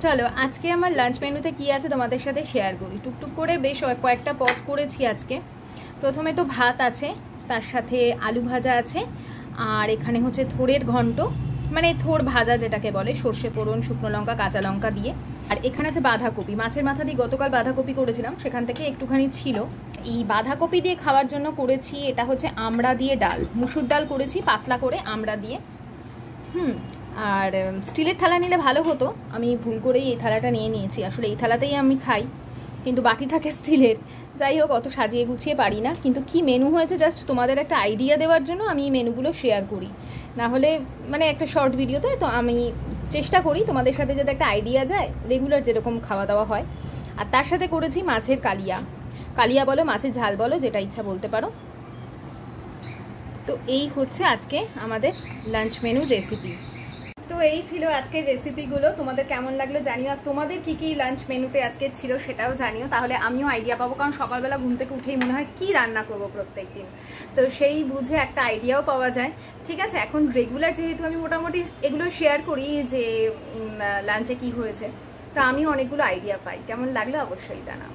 চলো আজকে আমার লাঞ্চ মেনুতে কি আছে তোমাদের সাথে শেয়ার করি। টুকটুক করে বেশ কয়েকটা পদ করেছি আজকে। প্রথমে তো ভাত আছে, তার সাথে আলু ভাজা আছে, আর এখানে হচ্ছে থোড়ের ঘন্ট, মানে থোড় ভাজা যেটাকে বলে, সর্ষে ফোড়ন, শুকনো লঙ্কা, কাঁচা লঙ্কা দিয়ে। আর এখানে আছে বাঁধাকপি, মাছের মাথা দিয়ে গতকাল বাঁধাকপি করেছিলাম, সেখান থেকে একটুখানি ছিল। এই বাঁধাকপি দিয়ে খাওয়ার জন্য করেছি এটা হচ্ছে আমড়া দিয়ে ডাল, মুসুর ডাল করেছি পাতলা করে আমড়া দিয়ে। আর স্টিলের থালা নিলে ভালো হতো, আমি ভুল করেই এই থালাটা নিয়ে নিয়েছি। আসলে এই থালাতেই আমি খাই, কিন্তু বাটি থাকে স্টিলের। যাই হোক, অত সাজিয়ে গুছিয়ে পারি না, কিন্তু কি মেনু হয়েছে জাস্ট তোমাদের একটা আইডিয়া দেওয়ার জন্য আমি এই মেনুগুলো শেয়ার করি। না হলে মানে একটা শর্ট ভিডিওতে তো আমি চেষ্টা করি তোমাদের সাথে যাতে একটা আইডিয়া যায়, রেগুলার যেরকম খাওয়া দাওয়া হয়। আর তার সাথে করেছি মাছের কালিয়া, কালিয়া বলো, মাছের ঝাল বলো, যেটা ইচ্ছা বলতে পারো। তো এই হচ্ছে আজকে আমাদের লাঞ্চ মেনুর রেসিপি। তো এই ছিল আজকের রেসিপিগুলো, তোমাদের কেমন লাগলো জানিও। আর তোমাদের কি কি লাঞ্চ মেনুতে আজকে ছিল সেটাও জানিও, তাহলে আমিও আইডিয়া পাবো। কারণ সকালবেলা ঘুম থেকে উঠেই মনে হয় কি রান্না করবো প্রত্যেক দিন, তো সেই বুঝে একটা আইডিয়াও পাওয়া যায়। ঠিক আছে, এখন রেগুলার যেহেতু আমি মোটামুটি এগুলো শেয়ার করি যে লাঞ্চে কি হয়েছে, তো আমিও অনেকগুলো আইডিয়া পাই। কেমন লাগলো অবশ্যই জানাও।